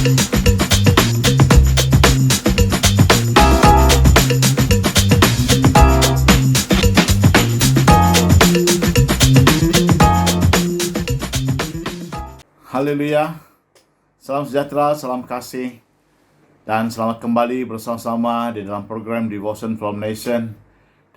Haleluya, salam sejahtera, salam kasih, dan selamat kembali bersama-sama di dalam program Devotion from Nation.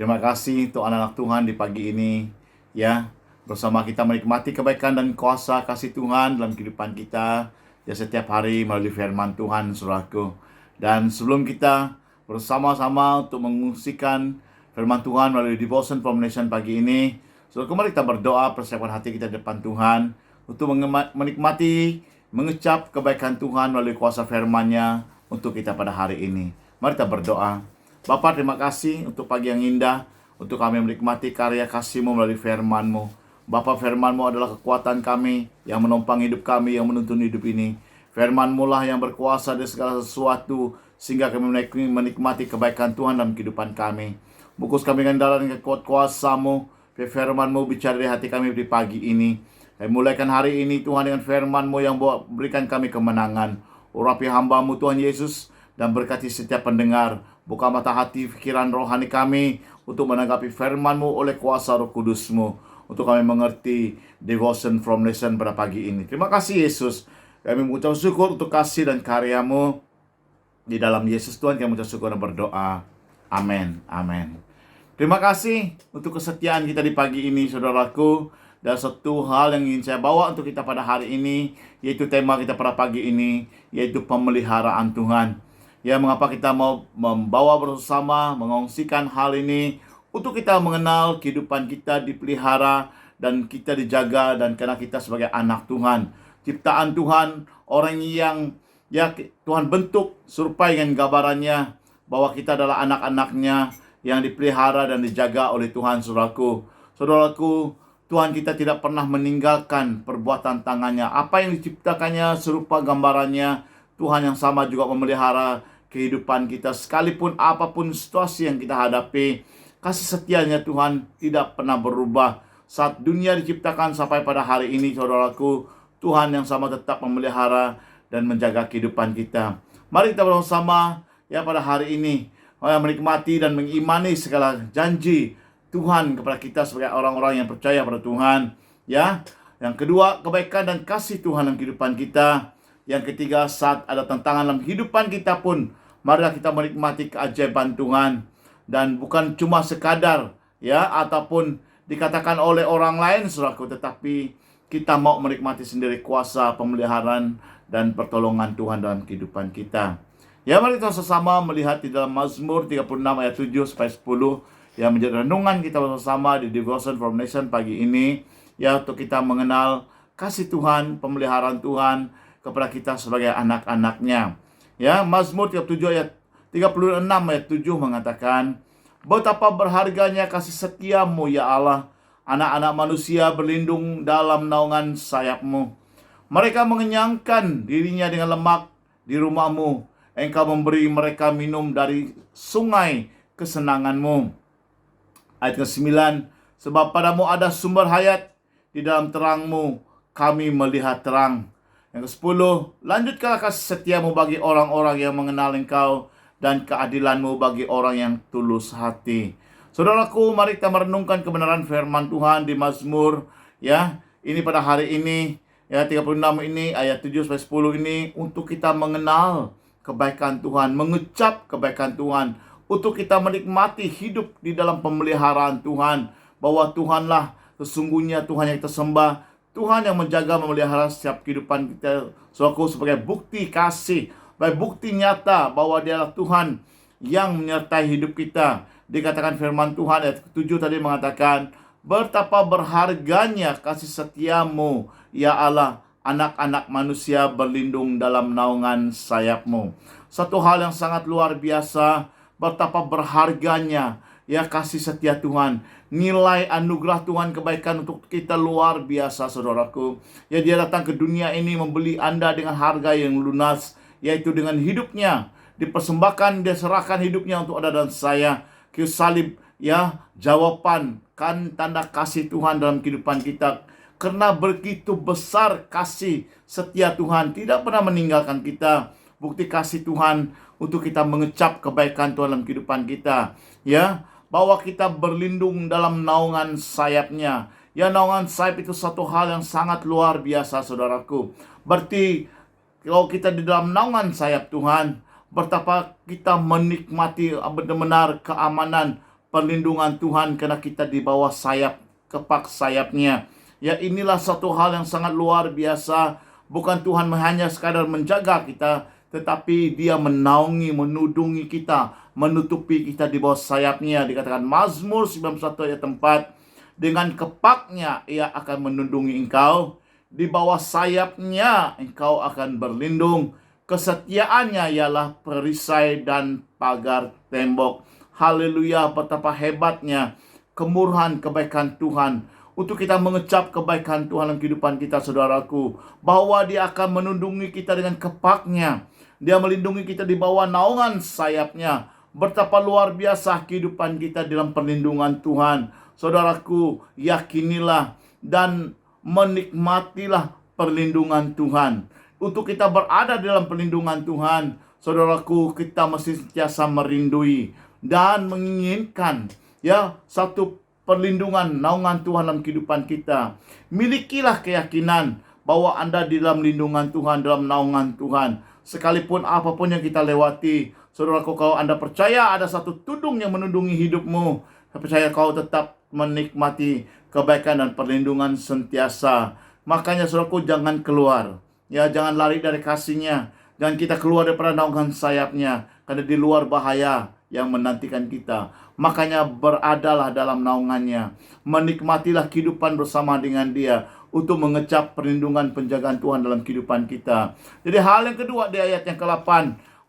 Terima kasih untuk anak-anak Tuhan di pagi ini, ya, bersama kita menikmati kebaikan dan kuasa kasih Tuhan dalam kehidupan kita, ya, setiap hari melalui firman Tuhan, saudaraku. Dan sebelum kita bersama-sama untuk mengungsikan firman Tuhan melalui Devotion from Nation pagi ini, saudaraku, mari kita berdoa, persiapkan hati kita di depan Tuhan, untuk menikmati, mengecap kebaikan Tuhan melalui kuasa firman-Nya untuk kita pada hari ini. Mari kita berdoa. Bapa, terima kasih untuk pagi yang indah, untuk kami menikmati karya kasih-Mu melalui firman-Mu. Bapa, firman-Mu adalah kekuatan kami, yang menopang hidup kami, yang menuntun hidup ini. Firman-Mu lah yang berkuasa dari segala sesuatu, sehingga kami menikmati kebaikan Tuhan dalam kehidupan kami. Bungkus kami dengan darah dan kuasa-Mu, firman-Mu bicara di hati kami di pagi ini. Kami mulaikan hari ini Tuhan dengan firman-Mu yang berikan kami kemenangan. Urapi hamba-Mu Tuhan Yesus, dan berkati setiap pendengar. Buka mata hati, pikiran rohani kami untuk menanggapi firman-Mu oleh kuasa Roh Kudus-Mu, untuk kami mengerti Devotion from Nation pada pagi ini. Terima kasih Yesus. Kami mengucap syukur untuk kasih dan karya-Mu. Di dalam Yesus Tuhan kami mengucap syukur dan berdoa. Amin. Amin. Terima kasih untuk kesetiaan kita di pagi ini, saudaraku. Dan satu hal yang ingin saya bawa untuk kita pada hari ini, yaitu tema kita pada pagi ini, yaitu pemeliharaan Tuhan. Ya, mengapa kita mau membawa bersama, mengongsikan hal ini, untuk kita mengenal kehidupan kita dipelihara, dan kita dijaga, dan karena kita sebagai anak Tuhan. Ciptaan Tuhan, orang yang Tuhan bentuk serupa dengan gambarannya, bahwa kita adalah anak-anaknya yang dipelihara dan dijaga oleh Tuhan, saudaraku. Saudaraku, Tuhan kita tidak pernah meninggalkan perbuatan tangannya. Apa yang diciptakannya serupa gambarannya. Tuhan yang sama juga memelihara kehidupan kita. Sekalipun apapun situasi yang kita hadapi, kasih setianya Tuhan tidak pernah berubah. Saat dunia diciptakan sampai pada hari ini, saudaraku, Tuhan yang sama tetap memelihara dan menjaga kehidupan kita. Mari kita bersama, ya, pada hari ini, menikmati dan mengimani segala janji Tuhan kepada kita sebagai orang-orang yang percaya pada Tuhan, ya. Yang kedua, kebaikan dan kasih Tuhan dalam kehidupan kita. Yang ketiga, saat ada tantangan dalam kehidupan kita pun, marilah kita menikmati keajaiban Tuhan. Dan bukan cuma sekadar, ya, ataupun dikatakan oleh orang lain, saudaraku, tetapi kita mau menikmati sendiri kuasa pemeliharaan dan pertolongan Tuhan dalam kehidupan kita. Ya, mari kita bersama melihat di dalam Mazmur 36 ayat 7 sampai 10. Yang menjadi renungan kita bersama di Devotion from Nation pagi ini, ya, untuk kita mengenal kasih Tuhan, pemeliharaan Tuhan kepada kita sebagai anak-anaknya. Ya, Mazmur 36 ayat 7 mengatakan, betapa berharganya kasih setiamu ya Allah, anak-anak manusia berlindung dalam naungan sayapmu. Mereka mengenyangkan dirinya dengan lemak di rumahmu, engkau memberi mereka minum dari sungai kesenanganmu. Ayat ke-9, sebab padamu ada sumber hayat, di dalam terangmu kami melihat terang. Yang ke-10, lanjutkanlah kasih setiamu bagi orang-orang yang mengenal engkau, dan keadilanmu bagi orang yang tulus hati. Saudaraku, mari kita merenungkan kebenaran firman Tuhan di Mazmur, ya, ini pada hari ini, ya, 36 ini, ayat 7-10 ini, untuk kita mengenal kebaikan Tuhan, mengecap kebaikan Tuhan, untuk kita menikmati hidup di dalam pemeliharaan Tuhan, bahwa Tuhanlah sesungguhnya Tuhan yang kita sembah, Tuhan yang menjaga memelihara setiap kehidupan kita, saudaraku, sebagai bukti kasih, sebagai bukti nyata bahwa Dialah Tuhan yang menyertai hidup kita. Dikatakan firman Tuhan ayat 7 tadi mengatakan, betapa berharganya kasih setiamu ya Allah, anak-anak manusia berlindung dalam naungan sayapmu. Satu hal yang sangat luar biasa, betapa berharganya, ya, kasih setia Tuhan. Nilai anugerah Tuhan, kebaikan untuk kita luar biasa, saudaraku. Ya, Dia datang ke dunia ini membeli Anda dengan harga yang lunas, yaitu dengan hidupnya. Dipersembahkan, Dia serahkan hidupnya untuk Anda dan saya. Kayu salib, ya, jawaban kan tanda kasih Tuhan dalam kehidupan kita. Karena begitu besar kasih setia Tuhan, tidak pernah meninggalkan kita. Bukti kasih Tuhan untuk kita mengecap kebaikan Tuhan dalam kehidupan kita, ya, bahwa kita berlindung dalam naungan sayap-Nya. Ya, naungan sayap itu satu hal yang sangat luar biasa, saudaraku. Berarti kalau kita di dalam naungan sayap Tuhan, betapa kita menikmati benar-benar keamanan, perlindungan Tuhan, karena kita di bawah sayap, kepak sayap-Nya. Ya, inilah satu hal yang sangat luar biasa. Bukan Tuhan hanya sekadar menjaga kita, tetapi Dia menaungi, menudungi kita, menutupi kita di bawah sayap-Nya. Dikatakan Mazmur 91 ayat 4, dengan kepak-Nya Ia akan menundungi engkau, di bawah sayap-Nya engkau akan berlindung. Kesetiaannya ialah perisai dan pagar tembok. Haleluya, betapa hebatnya kemurahan kebaikan Tuhan untuk kita mengecap kebaikan Tuhan dalam kehidupan kita, saudaraku. Bahwa Dia akan menundungi kita dengan kepak-Nya. Dia melindungi kita di bawah naungan sayap-Nya. Betapa luar biasa kehidupan kita dalam perlindungan Tuhan. Saudaraku, yakinilah dan menikmatilah perlindungan Tuhan. Untuk kita berada dalam perlindungan Tuhan, saudaraku, kita mesti sentiasa merindui dan menginginkan, ya, satu perlindungan, naungan Tuhan dalam kehidupan kita. Milikilah keyakinan bahwa Anda di dalam lindungan Tuhan, dalam naungan Tuhan. Sekalipun apapun yang kita lewati, saudaraku, kalau Anda percaya ada satu tudung yang menundungi hidupmu, saya percaya kau tetap menikmati kebaikan dan perlindungan sentiasa. Makanya saudaraku, jangan keluar. Ya, jangan lari dari kasih-Nya. Jangan kita keluar daripada naungan sayap-Nya, karena di luar bahaya yang menantikan kita. Makanya beradalah dalam naungan-Nya. Menikmatilah kehidupan bersama dengan Dia untuk mengecap perlindungan penjagaan Tuhan dalam kehidupan kita. Jadi hal yang kedua di ayat yang ke-8,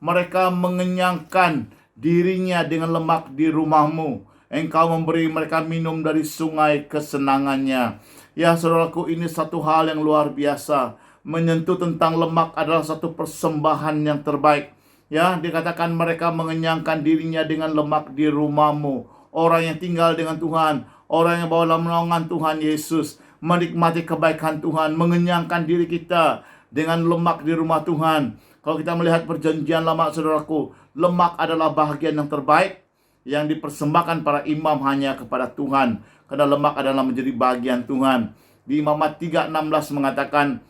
mereka mengenyangkan dirinya dengan lemak di rumahmu. Engkau memberi mereka minum dari sungai kesenangannya. Ya, saudaraku, ini satu hal yang luar biasa. Menyentuh tentang lemak adalah satu persembahan yang terbaik. Ya, dikatakan mereka mengenyangkan dirinya dengan lemak di rumahmu. Orang yang tinggal dengan Tuhan, orang yang bawa dalam naungan Tuhan Yesus, menikmati kebaikan Tuhan, mengenyangkan diri kita dengan lemak di rumah Tuhan. Kalau kita melihat perjanjian lama, saudaraku, lemak adalah bahagian yang terbaik yang dipersembahkan para imam hanya kepada Tuhan, karena lemak adalah menjadi bagian Tuhan. Di Imamat 3:16 mengatakan,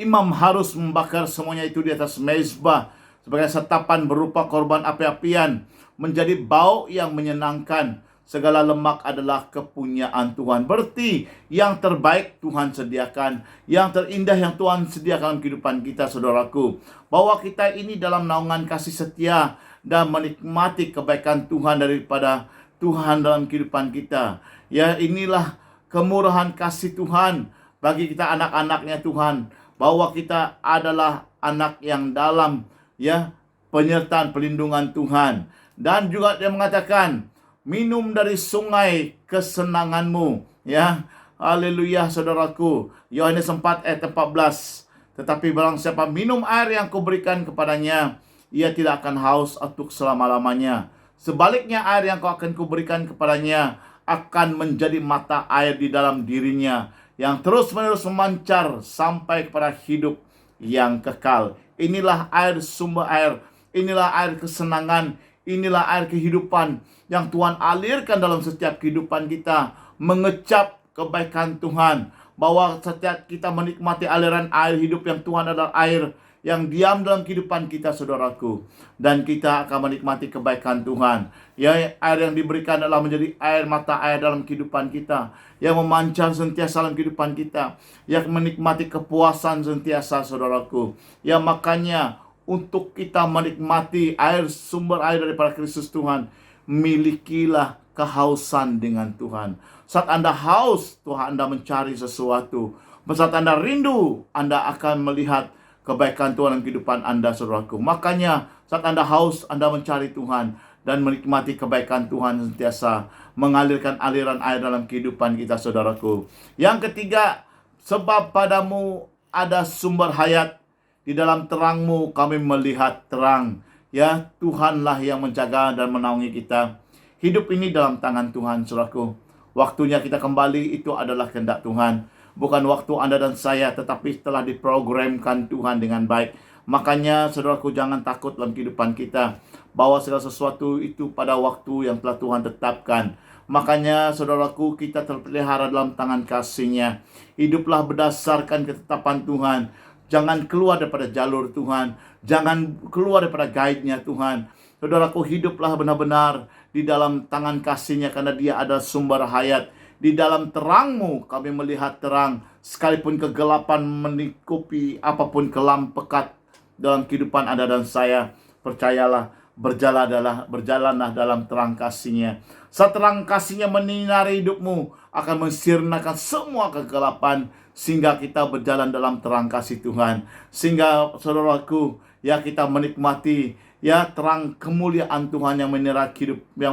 imam harus membakar semuanya itu di atas mezbah sebagai setapan berupa korban api-apian, menjadi bau yang menyenangkan. Segala lemak adalah kepunyaan Tuhan. Berarti yang terbaik Tuhan sediakan, yang terindah yang Tuhan sediakan dalam kehidupan kita, saudaraku. Bahwa kita ini dalam naungan kasih setia dan menikmati kebaikan Tuhan daripada Tuhan dalam kehidupan kita. Ya, inilah kemurahan kasih Tuhan bagi kita, anak-anaknya Tuhan. Bahwa kita adalah anak yang dalam, ya, penyertaan perlindungan Tuhan. Dan juga dia mengatakan, minum dari sungai kesenanganmu. Ya, haleluya, saudaraku. Yohanes 4 ayat 14. Tetapi barang siapa minum air yang kuberikan kepadanya, ia tidak akan haus untuk selama-lamanya. Sebaliknya, air yang kau akan kuberikan kepadanya akan menjadi mata air di dalam dirinya, yang terus-menerus memancar sampai kepada hidup yang kekal. Inilah air, sumber air. Inilah air kesenangan. Inilah air kehidupan yang Tuhan alirkan dalam setiap kehidupan kita. Mengecap kebaikan Tuhan. Bahwa setiap kita menikmati aliran air hidup yang Tuhan adalah air yang diam dalam kehidupan kita, saudaraku. Dan kita akan menikmati kebaikan Tuhan. Ya, air yang diberikan adalah menjadi air, mata air dalam kehidupan kita, yang memancar sentiasa dalam kehidupan kita, yang menikmati kepuasan sentiasa, saudaraku. Ya, makanya untuk kita menikmati air, sumber air daripada Kristus Tuhan, milikilah kehausan dengan Tuhan. Saat Anda haus, Tuhan Anda mencari sesuatu. Saat Anda rindu, Anda akan melihat kebaikan Tuhan dalam kehidupan Anda, saudaraku. Makanya saat Anda haus, Anda mencari Tuhan dan menikmati kebaikan Tuhan sentiasa mengalirkan aliran air dalam kehidupan kita, saudaraku. Yang ketiga, sebab padamu ada sumber hayat, di dalam terangmu kami melihat terang. Ya, Tuhanlah yang menjaga dan menaungi kita. Hidup ini dalam tangan Tuhan, saudaraku. Waktunya kita kembali itu adalah kehendak Tuhan. bukan waktu Anda dan saya, tetapi telah diprogramkan Tuhan dengan baik. Makanya saudaraku, jangan takut dalam kehidupan kita, bahwa segala sesuatu itu pada waktu yang telah Tuhan tetapkan. Makanya saudaraku, kita terpelihara dalam tangan kasih-Nya. Hiduplah berdasarkan ketetapan Tuhan. Jangan keluar daripada jalur Tuhan. Jangan keluar daripada guide-Nya Tuhan. Saudaraku, hiduplah benar-benar di dalam tangan kasih-Nya, karena Dia adalah sumber hayat. Di dalam terang-Mu kami melihat terang, sekalipun kegelapan menikupi apapun kelam pekat dalam kehidupan Anda dan saya. Percayalah, berjalanlah dalam terang kasih-Nya. Saat terang kasih-Nya menyinari hidupmu, akan mensirnakan semua kegelapan, sehingga kita berjalan dalam terang kasih Tuhan. Sehingga saudaraku, ya, kita menikmati, ya, terang kemuliaan Tuhan yang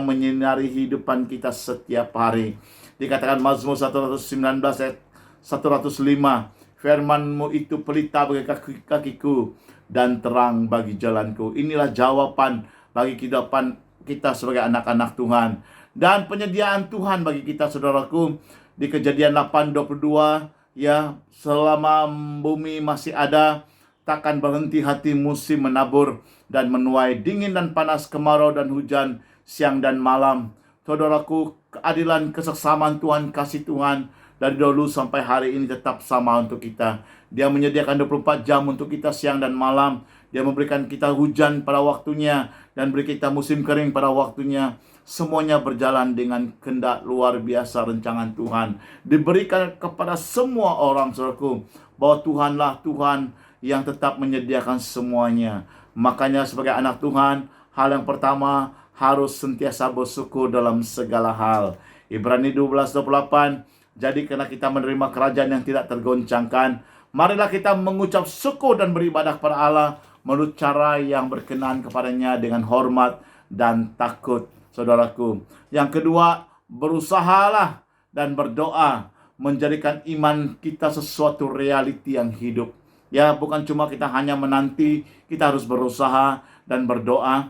menyinari hidupan kita setiap hari. Dikatakan Mazmur 119 ayat 105, firman-Mu itu pelita bagi kakiku dan terang bagi jalanku. Inilah jawaban bagi kehidupan kita sebagai anak-anak Tuhan. Dan penyediaan Tuhan bagi kita, saudaraku, di Kejadian 8:22, ya, selama bumi masih ada, takkan berhenti hati musim menabur dan menuai, dingin dan panas, kemarau dan hujan, siang dan malam. Saudaraku, keadilan, keseksamaan Tuhan, kasih Tuhan dari dulu sampai hari ini tetap sama untuk kita. Dia menyediakan 24 jam untuk kita siang dan malam. Dia memberikan kita hujan pada waktunya dan beri kita musim kering pada waktunya. Semuanya berjalan dengan kehendak luar biasa rancangan Tuhan. Diberikan kepada semua orang, saudaraku, bahwa Tuhanlah Tuhan yang tetap menyediakan semuanya. Makanya sebagai anak Tuhan, hal yang pertama harus sentiasa bersyukur dalam segala hal. Ibrani 12:28, jadi karena kita menerima kerajaan yang tidak tergoncangkan, marilah kita mengucap syukur dan beribadah kepada Allah menurut cara yang berkenan kepadanya dengan hormat dan takut, saudaraku. Yang kedua, berusahalah dan berdoa menjadikan iman kita sesuatu realiti yang hidup. Ya, bukan cuma kita hanya menanti, kita harus berusaha dan berdoa,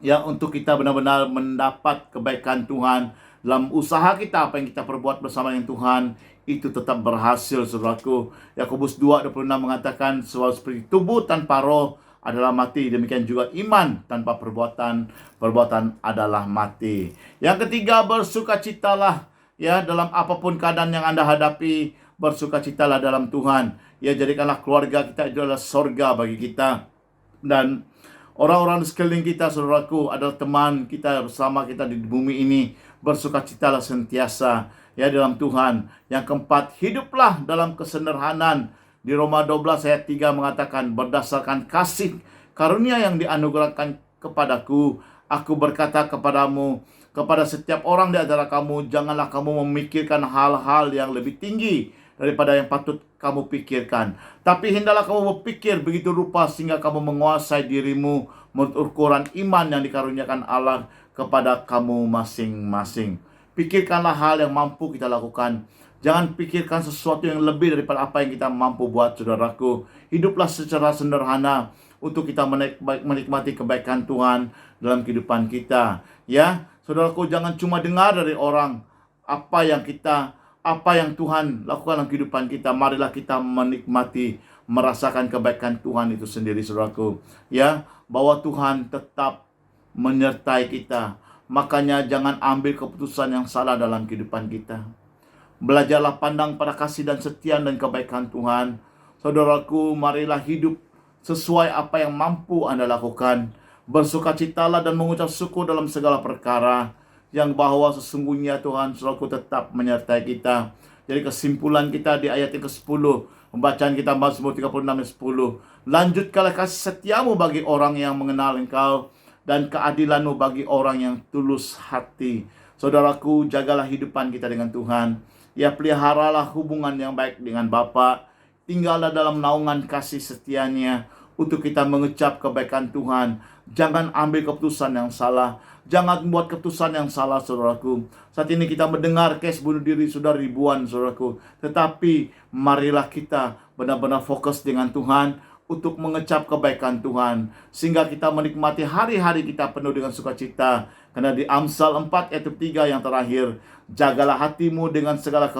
ya, untuk kita benar-benar mendapat kebaikan Tuhan dalam usaha kita. Apa yang kita perbuat bersama dengan Tuhan itu tetap berhasil, saudaraku. Yakobus 2:26 mengatakan, sebab seperti tubuh tanpa roh adalah mati, demikian juga iman tanpa perbuatan adalah mati. Yang ketiga, bersukacitalah, ya, dalam apapun keadaan yang Anda hadapi. Bersukacitalah dalam Tuhan. Ya, jadikanlah keluarga kita itu adalah sorga bagi kita. Dan orang-orang di sekeliling kita, saudaraku, adalah teman kita bersama kita di bumi ini. Bersukacitalah sentiasa, ya, dalam Tuhan. Yang keempat, hiduplah dalam kesederhanaan. Di Roma 12 ayat 3 mengatakan, berdasarkan kasih karunia yang dianugerahkan kepadaku, aku berkata kepadamu, kepada setiap orang di antara kamu, janganlah kamu memikirkan hal-hal yang lebih tinggi daripada yang patut kamu pikirkan. Tapi hendaklah kamu berpikir begitu rupa sehingga kamu menguasai dirimu menurut ukuran iman yang dikaruniakan Allah kepada kamu masing-masing. Pikirkanlah hal yang mampu kita lakukan. Jangan pikirkan sesuatu yang lebih daripada apa yang kita mampu buat, saudaraku. Hiduplah secara sederhana untuk kita menikmati kebaikan Tuhan dalam kehidupan kita. Ya, saudaraku, jangan cuma dengar dari orang apa yang Tuhan lakukan dalam kehidupan kita. Marilah kita menikmati, merasakan kebaikan Tuhan itu sendiri, saudaraku. Ya, bahwa Tuhan tetap menyertai kita. Makanya jangan ambil keputusan yang salah dalam kehidupan kita. Belajarlah pandang pada kasih dan setia dan kebaikan Tuhan. Saudaraku, marilah hidup sesuai apa yang mampu Anda lakukan. Bersukacitalah dan mengucap syukur dalam segala perkara, yang bahwa sesungguhnya Tuhan, saudaraku, tetap menyertai kita. Jadi kesimpulan kita di ayat yang ke-10, pembacaan kita Mazmur 36 ayat 10. Lanjutkanlah kasih setiamu bagi orang yang mengenal Engkau, dan keadilanmu bagi orang yang tulus hati. Saudaraku, jagalah hidupan kita dengan Tuhan. Ya, peliharalah hubungan yang baik dengan Bapa. Tinggallah dalam naungan kasih setianya untuk kita mengecap kebaikan Tuhan. Jangan ambil keputusan yang salah. Jangan membuat keputusan yang salah, saudaraku. Saat ini kita mendengar kes bunuh diri sudah ribuan, saudaraku. Tetapi marilah kita benar-benar fokus dengan Tuhan. untuk mengecap kebaikan Tuhan, sehingga kita menikmati hari-hari kita penuh dengan sukacita. Karena di Amsal 4 ayat 3 yang terakhir, jagalah hatimu dengan segala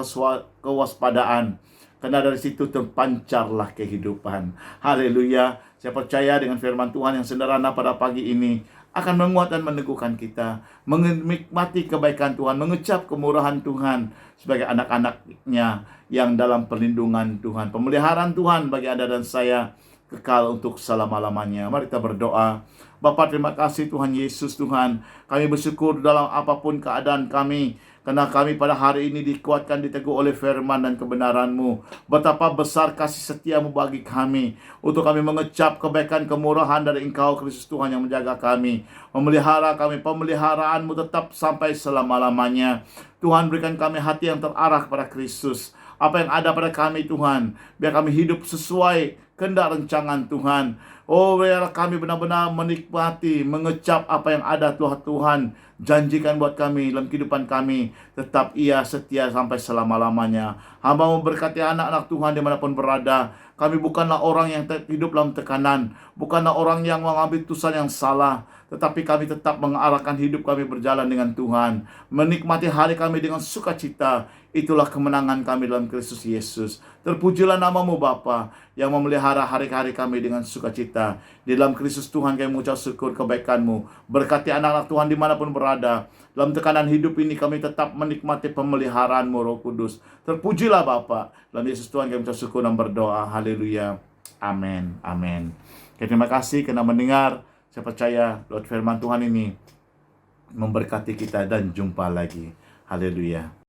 kewaspadaan, karena dari situ terpancarlah kehidupan. Haleluya. Saya percaya dengan firman Tuhan yang sederhana pada pagi ini akan menguatkan dan meneguhkan kita, menikmati kebaikan Tuhan, mengecap kemurahan Tuhan sebagai anak-anaknya yang dalam perlindungan Tuhan. Pemeliharaan Tuhan bagi Anda dan saya kekal untuk selama-lamanya. Mari kita berdoa. Bapa, terima kasih Tuhan Yesus. Tuhan, kami bersyukur dalam apapun keadaan kami, karena kami pada hari ini dikuatkan, diteguh oleh firman dan kebenaran-Mu. Betapa besar kasih setia-Mu bagi kami, untuk kami mengecap kebaikan kemurahan dari Engkau Kristus Tuhan yang menjaga kami, memelihara kami. Pemeliharaan-Mu tetap sampai selama-lamanya. Tuhan, berikan kami hati yang terarah kepada Kristus. Apa yang ada pada kami Tuhan, biar kami hidup sesuai kehendak rancangan Tuhan. Oh, biar kami benar-benar menikmati, mengecap apa yang ada Tuhan janjikan buat kami dalam kehidupan kami. Tetap Ia setia sampai selama-lamanya. Hamba memberkati anak-anak Tuhan dimanapun berada. Kami bukanlah orang yang hidup dalam tekanan, bukanlah orang yang mengambil keputusan yang salah, tetapi kami tetap mengarahkan hidup kami berjalan dengan Tuhan, menikmati hari kami dengan sukacita. Itulah kemenangan kami dalam Kristus Yesus. Terpujilah nama-Mu Bapa, yang memelihara hari-hari kami dengan sukacita. Di dalam Kristus Tuhan kami mengucap syukur kebaikan-Mu. Berkati anak-anak Tuhan dimanapun berada. Dalam tekanan hidup ini kami tetap menikmati pemeliharaan-Mu Roh Kudus. Terpujilah Bapa. Dalam Yesus Tuhan kami mengucap syukur dan berdoa. Haleluya. Amin. Amin. Terima kasih karena mendengar. Saya percaya lewat firman Tuhan ini memberkati kita, dan jumpa lagi. Haleluya.